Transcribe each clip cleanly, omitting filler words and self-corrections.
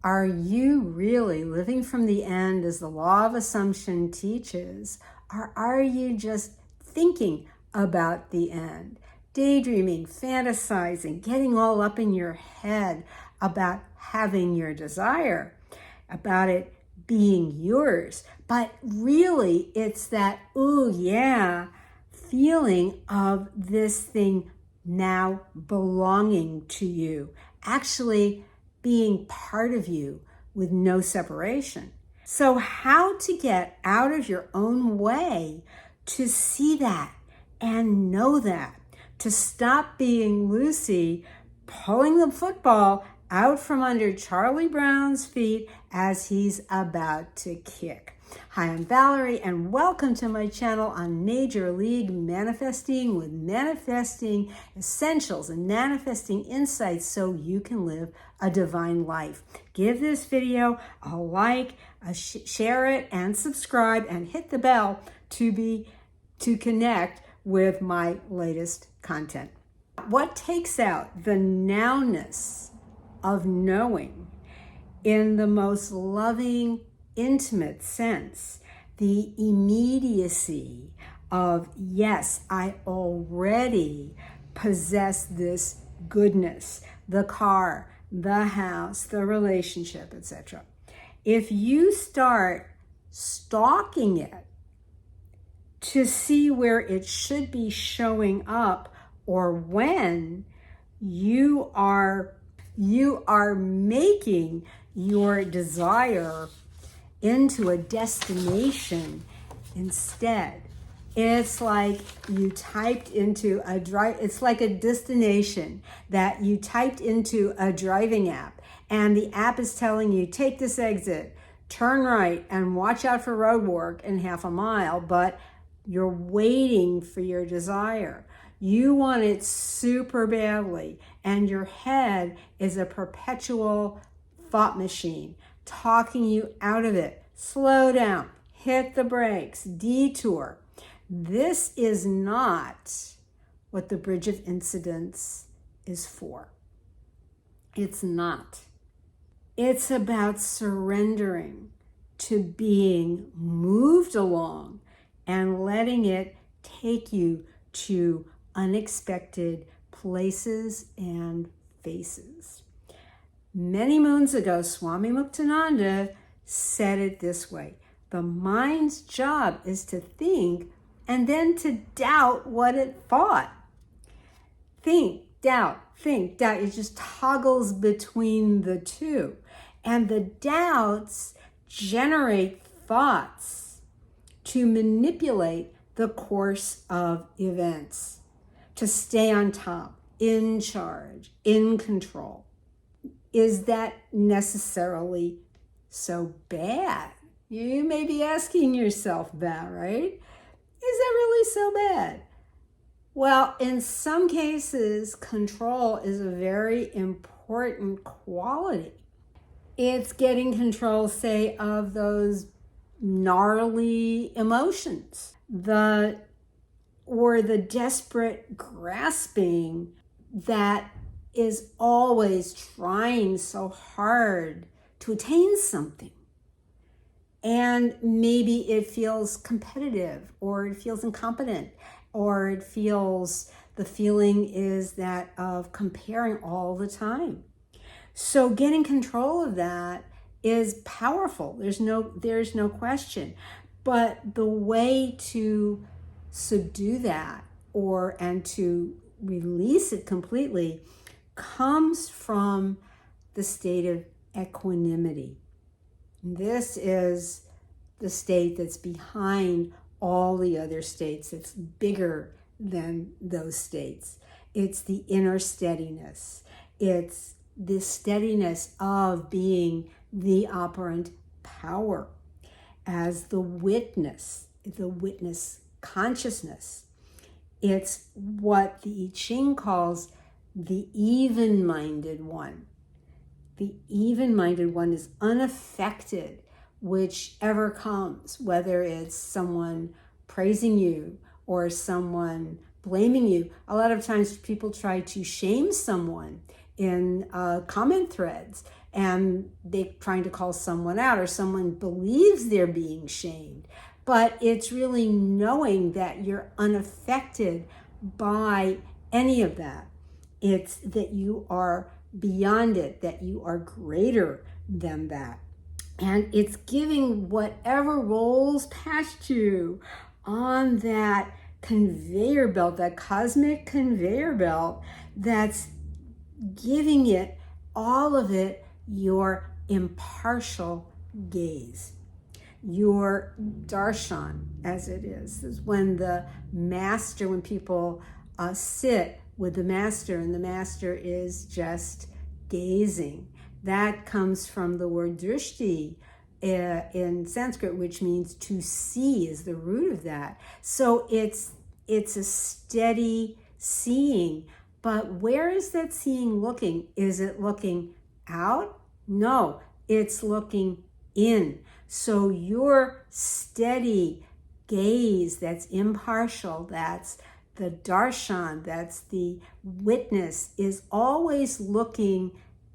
Are you really living from the end as the law of assumption teaches, or are you just thinking about the end, daydreaming, fantasizing, getting all up in your head about having your desire, about it being yours? But really, it's that, ooh, yeah, feeling of this thing now belonging to you, actually being part of you with no separation. So how to get out of your own way to see that and know that, to stop being Lucy pulling the football out from under Charlie Brown's feet as he's about to kick. Hi, I'm Valerie, and welcome to my channel on Major League Manifesting with Manifesting Essentials and Manifesting Insights so you can live a divine life. Give this video a like, share it, and subscribe, and hit the bell to connect with my latest content. What takes out the nowness of knowing in the most loving, intimate sense, the immediacy of, yes, I already possess this goodness, the car, the house, the relationship, etc. If you start stalking it to see where it should be showing up or when, you are making your desire into a destination instead. It's like you typed into it's like a destination that you typed into a driving app, and the app is telling you, take this exit, turn right, and watch out for road work in half a mile, but you're waiting for your desire. You want it super badly, and your head is a perpetual thought machine talking you out of it. Slow down, hit the brakes, detour. This is not what the bridge of incidents is for. It's not. It's about surrendering to being moved along and letting it take you to unexpected places and faces. Many moons ago, Swami Muktananda said it this way: the mind's job is to think and then to doubt what it thought. Think, doubt, think, doubt. It just toggles between the two. And the doubts generate thoughts to manipulate the course of events, to stay on top, in charge, in control. Is that necessarily so bad? You may be asking yourself that, right? Is that really so bad? Well, in some cases, control is a very important quality. It's getting control, say, of those gnarly emotions, or the desperate grasping that is always trying so hard to attain something. And maybe it feels competitive, or it feels incompetent, or the feeling is that of comparing all the time. So getting control of that is powerful. There's no question. But the way to subdue that and to release it completely comes from the state of equanimity. This is the state that's behind all the other states. It's bigger than those states. It's the inner steadiness. It's the steadiness of being the operant power as the witness consciousness. It's what the I Ching calls the even-minded one. The even-minded one is unaffected, whichever comes, whether it's someone praising you or someone blaming you. A lot of times people try to shame someone in comment threads, and they're trying to call someone out, or someone believes they're being shamed. But it's really knowing that you're unaffected by any of that. It's that you are beyond it, that you are greater than that. And it's giving whatever rolls past you on that conveyor belt, that cosmic conveyor belt, that's giving it, all of it, your impartial gaze. Your darshan, as it is when the master, when people sit with the master and the master is just gazing. That comes from the word drishti in Sanskrit, which means to see, is the root of that. So it's a steady seeing. But where is that seeing looking? Is it looking out? No, it's looking in. So your steady gaze that's impartial, that's the darshan, that's the witness, is always looking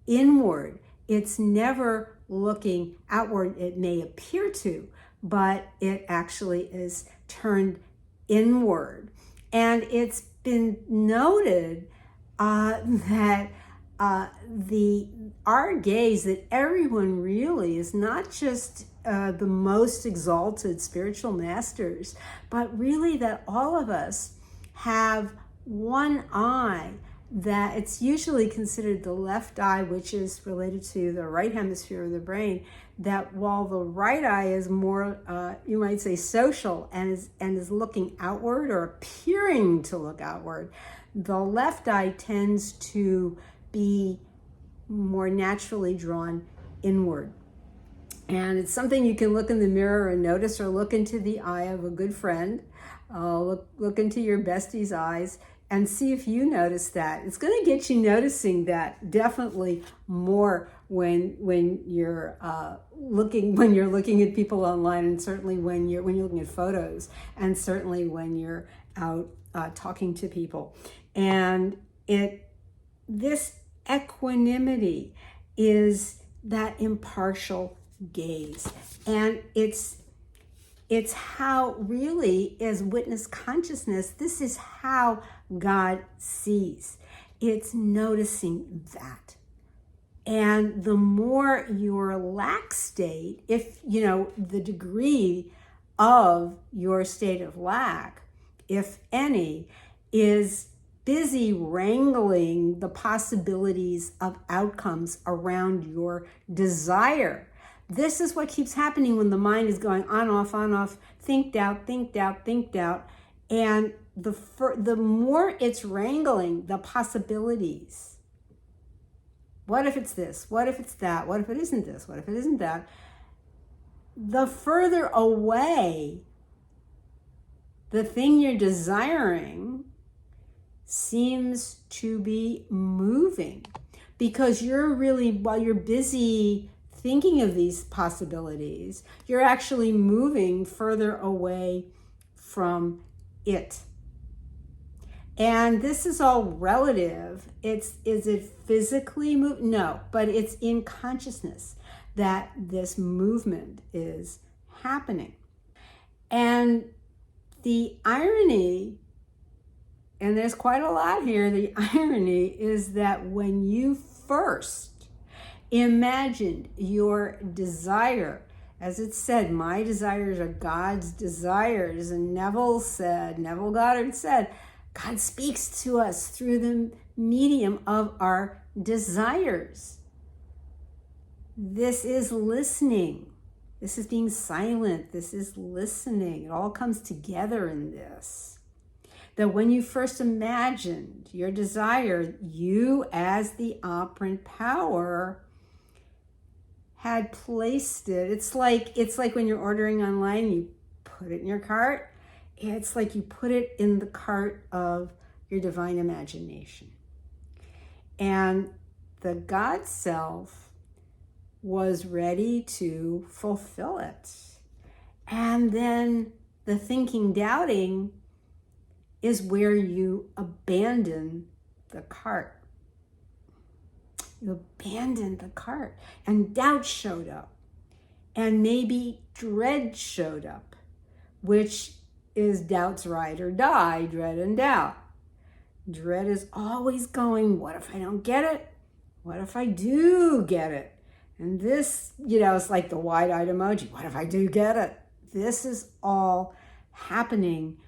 inward. It's never looking outward. It may appear to, but it actually is turned inward. And it's been noted that our gaze, that everyone really is not just the most exalted spiritual masters, but really that all of us have one eye, that it's usually considered the left eye, which is related to the right hemisphere of the brain, that while the right eye is more, you might say, social and is looking outward or appearing to look outward, the left eye tends to be more naturally drawn inward. And it's something you can look in the mirror and notice, or look into the eye of a good friend, look into your bestie's eyes and see if you notice that. It's going to get you noticing that definitely more when you're looking at people online, and certainly when you're looking at photos, and certainly when you're out talking to people. And this equanimity is that impartial gaze, and it's how, really, as witness consciousness, this is how God sees. It's noticing that. And the more your lack state, if the degree of your state of lack, if any, is busy wrangling the possibilities of outcomes around your desire. This is what keeps happening when the mind is going on, off, think doubt. And the more it's wrangling the possibilities, what if it's this? What if it's that? What if it isn't this? What if it isn't that? The further away the thing you're desiring seems to be moving, because you're really, while you're busy thinking of these possibilities, you're actually moving further away from it. And this is all relative. Is it physically move? No, but it's in consciousness that this movement is happening. And the irony, and there's quite a lot here, the irony is that when you first imagined your desire, as it said, my desires are God's desires, and Neville Goddard said, God speaks to us through the medium of our desires. This is listening. This is being silent. This is listening. It all comes together in this. That when you first imagined your desire, you as the operant power had placed it. It's like when you're ordering online, you put it in your cart. It's like you put it in the cart of your divine imagination. And the God self was ready to fulfill it. And then the thinking, doubting is where you abandon the cart. You abandoned the cart, and doubt showed up, and maybe dread showed up, which is doubt's ride or die, dread and doubt. Dread is always going, what if I don't get it? What if I do get it? And this, it's like the wide-eyed emoji. What if I do get it? This is all happening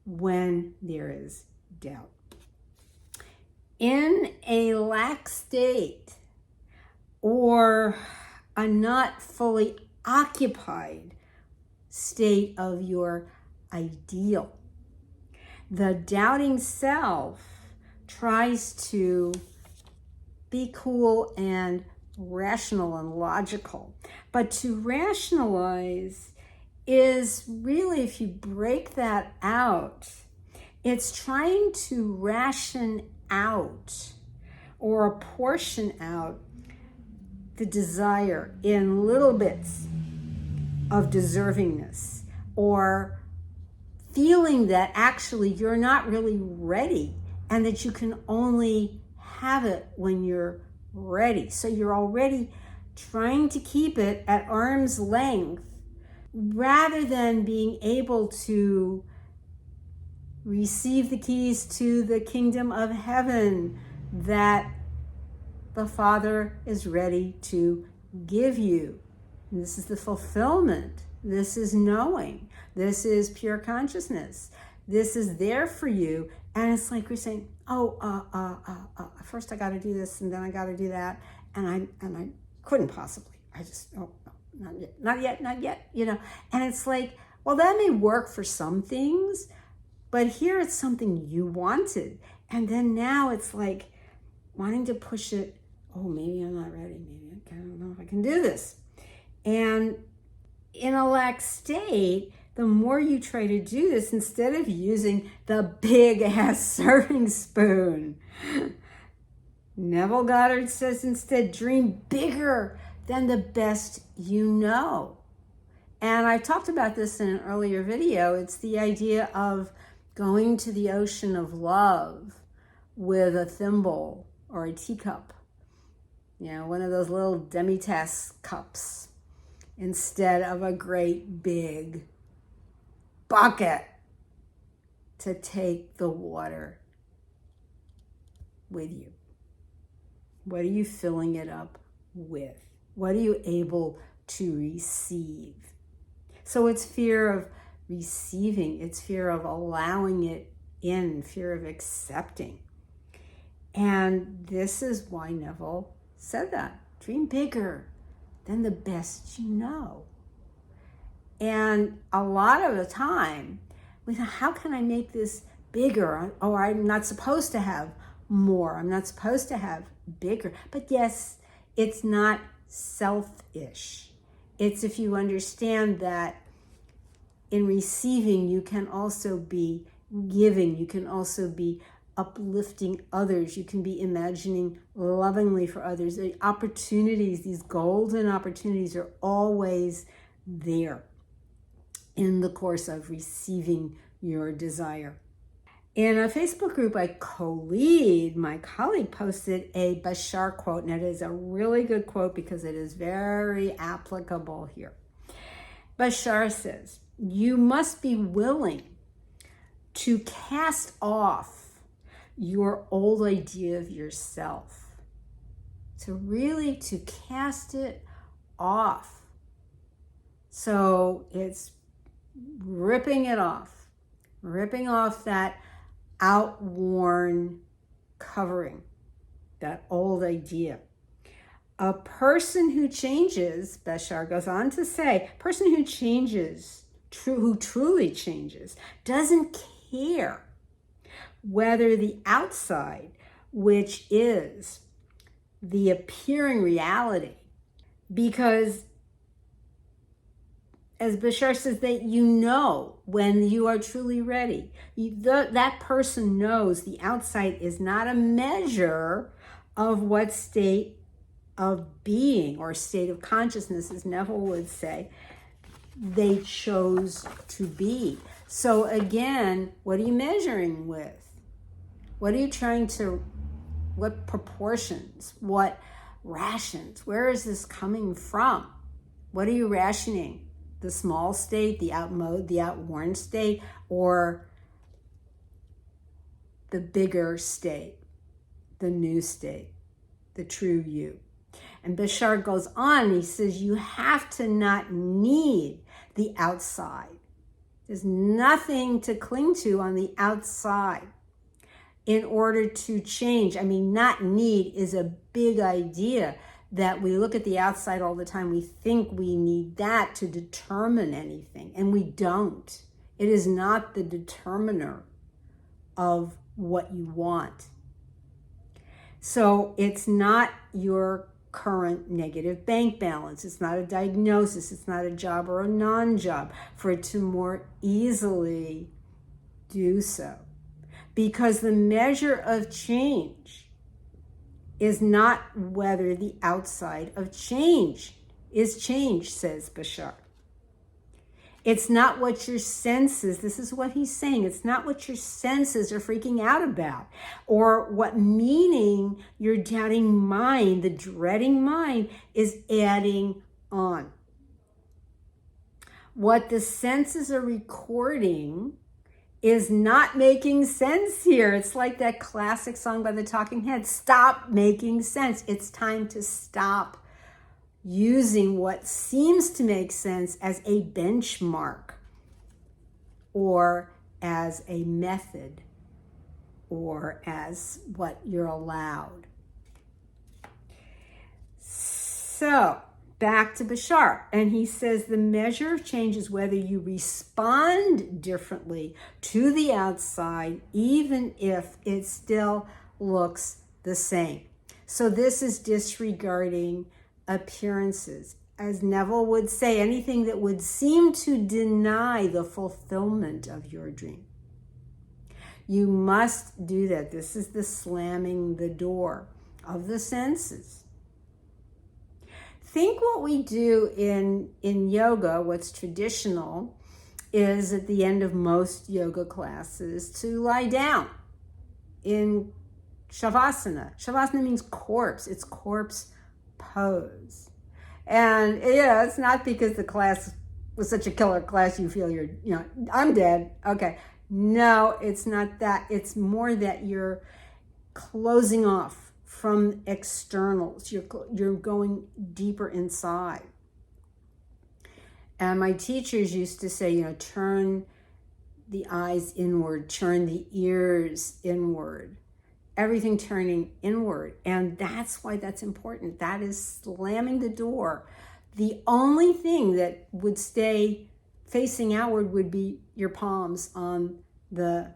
when there is doubt. In a lack state or a not fully occupied state of your ideal, the doubting self tries to be cool and rational and logical. But to rationalize is really, if you break that out, it's trying to ration out or apportion out the desire in little bits of deservingness, or feeling that actually you're not really ready and that you can only have it when you're ready. So you're already trying to keep it at arm's length rather than being able to receive the keys to the kingdom of heaven that the Father is ready to give you. And this is the fulfillment. This is knowing. This is pure consciousness. This is there for you. And it's like we're saying, first I got to do this, and then I got to do that, and I couldn't possibly. I just, not yet. And it's like, well, that may work for some things, but here it's something you wanted, and then now it's like wanting to push it. Oh, maybe I'm not ready. Maybe I don't know if I can do this. And in a lack state, the more you try to do this, instead of using the big ass serving spoon, Neville Goddard says instead, dream bigger than the best you know. And I talked about this in an earlier video. It's the idea of going to the ocean of love with a thimble or a teacup, one of those little demi-tasse cups, instead of a great big bucket to take the water with you. What are you filling it up with? What are you able to receive? So it's fear of receiving. It's fear of allowing it in, fear of accepting. And this is why Neville said that. Dream bigger than the best you know. And a lot of the time, we think, how can I make this bigger? Oh, I'm not supposed to have more. I'm not supposed to have bigger. But yes, it's not selfish. It's if you understand that in receiving, you can also be giving. You can also be uplifting others. You can be imagining lovingly for others. The opportunities, these golden opportunities, are always there in the course of receiving your desire. In a Facebook group I co-lead, my colleague posted a Bashar quote, and it is a really good quote because it is very applicable here. Bashar says, you must be willing to cast off your old idea of yourself, to cast it off. So it's ripping off that outworn covering, that old idea. A person who changes, Bashar goes on to say, a person who changes, who truly changes, doesn't care whether the outside, which is the appearing reality, because as Bashar says, that when you are truly ready. That person knows the outside is not a measure of what state of being or state of consciousness, as Neville would say, they chose to be. So again, what are you measuring with? What are you trying to What proportions? What rations? Where is this coming from? What are you rationing? The small state, the outmode, the outworn state, or the bigger state, the new state, the true you? And Bashar goes on, he says, you have to not need the outside. There's nothing to cling to on the outside in order to change. I mean, not need is a big idea that we look at the outside all the time. We think we need that to determine anything, and we don't. It is not the determiner of what you want. So it's not your current negative bank balance. It's not a diagnosis. It's not a job or a non-job for it to more easily do so. Because the measure of change is not whether the outside of change is change, says Bashar. It's not what your senses, this is what he's saying, it's not what your senses are freaking out about, or what meaning your doubting mind, the dreading mind, is adding on. What the senses are recording is not making sense here. It's like that classic song by the Talking Heads, stop making sense. It's time to stop using what seems to make sense as a benchmark or as a method or as what you're allowed. So back to Bashar, and he says the measure of change is whether you respond differently to the outside, even if it still looks the same. So this is disregarding appearances. As Neville would say, anything that would seem to deny the fulfillment of your dream. You must do that. This is the slamming the door of the senses. Think what we do in yoga, what's traditional, is at the end of most yoga classes to lie down in Shavasana. Shavasana means corpse. It's corpse pose. And yeah, it's not because the class was such a killer class you feel I'm dead. Okay. No, it's not that. It's more that you're closing off from externals. You're going deeper inside. And my teachers used to say, turn the eyes inward, turn the ears inward. Everything turning inward. And that's why that's important. That is slamming the door. The only thing that would stay facing outward would be your palms on the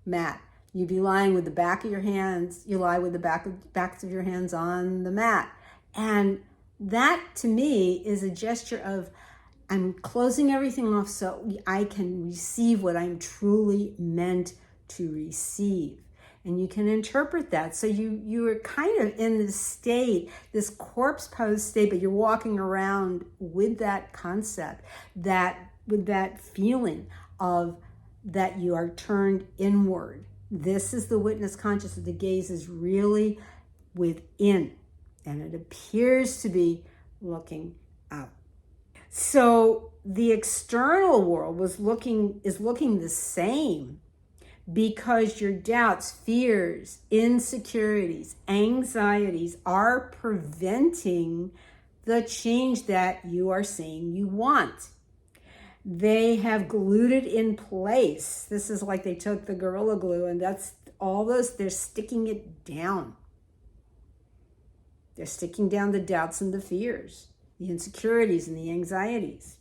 mat. You'd be lying with the back of your hands. You lie with the backs of your hands on the mat. And that, to me, is a gesture of I'm closing everything off so I can receive what I'm truly meant to receive. And you can interpret that. So you are kind of in this state, this corpse pose state, but you're walking around with that concept, with that feeling of that you are turned inward. This is the witness consciousness. The gaze is really within, and it appears to be looking out. So the external world is looking the same because your doubts, fears, insecurities, anxieties are preventing the change that you are saying you want. They have glued it in place. This is like they took the Gorilla Glue and that's all those, they're sticking it down. They're sticking down the doubts and the fears, the insecurities and the anxieties.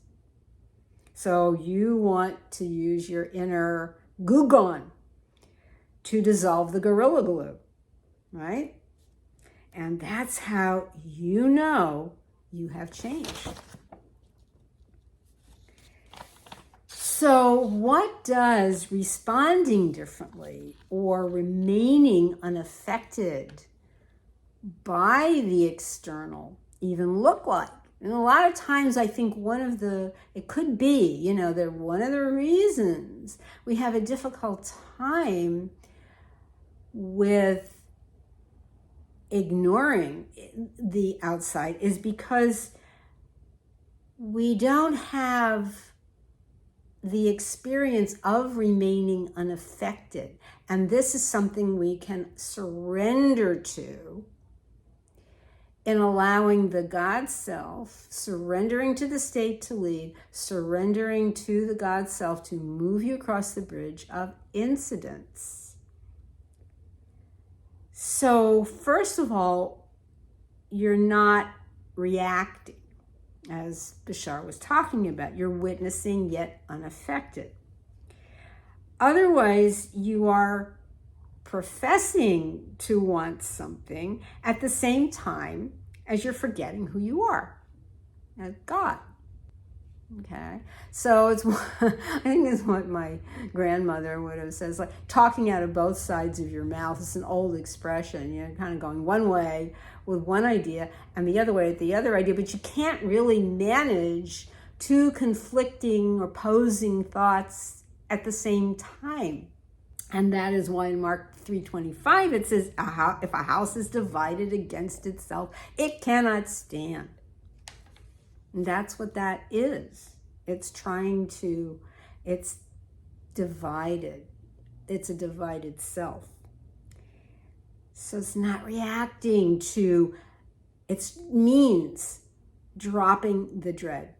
So you want to use your inner goo gone to dissolve the Gorilla Glue, right? And that's how you know you have changed. So what does responding differently or remaining unaffected by the external even look like? And a lot of times I think it could be, that one of the reasons we have a difficult time with ignoring the outside is because we don't have the experience of remaining unaffected. And this is something we can surrender to in allowing the God self, surrendering to the state to lead, surrendering to the God self to move you across the bridge of incidents. So first of all, you're not reacting, as Bashar was talking about. You're witnessing yet unaffected. Otherwise, you are professing to want something at the same time as you're forgetting who you are as God. Okay, so it's I think it's what my grandmother would have said. It's like talking out of both sides of your mouth. It's an old expression. You're kind of going one way with one idea and the other way with the other idea, but you can't really manage two conflicting or opposing thoughts at the same time. And that is why in Mark 3:25 it says, if a house is divided against itself, it cannot stand. And that's what that is. It's divided. It's a divided self. So it's not reacting to, it means dropping the dread,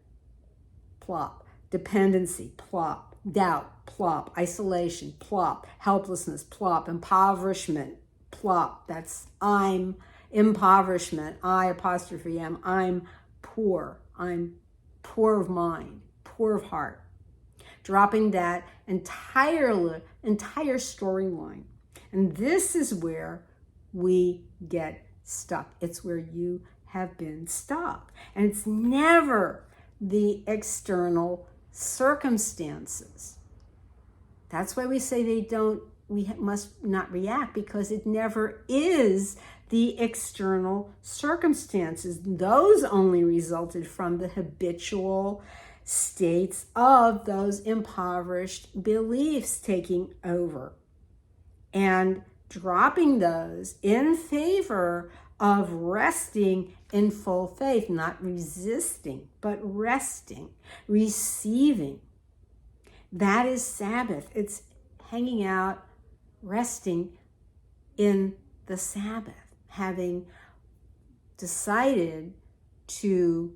plop, dependency, plop, doubt, plop, isolation, plop, helplessness, plop, impoverishment, plop. That's I'm impoverishment, I apostrophe am, I'm poor of mind, poor of heart. Dropping that entire storyline. And this is where we get stuck. It's where you have been stuck. And it's never the external circumstances. That's why we say we must not react, because it never is the external circumstances. Those only resulted from the habitual states of those impoverished beliefs taking over and dropping those in favor of resting in full faith, not resisting, but resting, receiving. That is Sabbath. It's hanging out, resting in the Sabbath, having decided to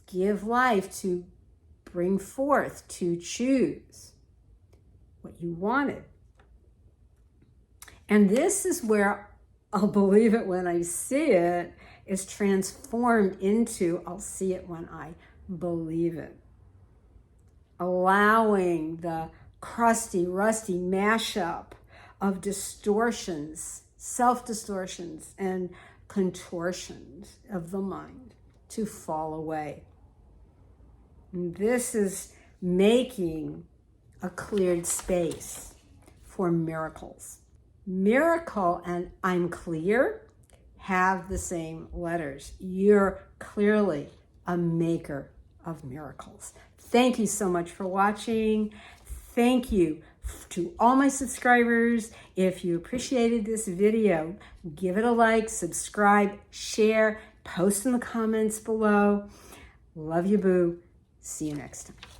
give life, to bring forth, to choose what you wanted. And this is where I'll believe it when I see it is transformed into I'll see it when I believe it. Allowing the crusty, rusty mashup of distortions, self-distortions and contortions of the mind to fall away. And this is making a cleared space for miracles. Miracle and I'm clear have the same letters. You're clearly a maker of miracles. Thank you so much for watching. Thank you to all my subscribers. If you appreciated this video, give it a like, subscribe, share, post in the comments below. Love you, boo. See you next time.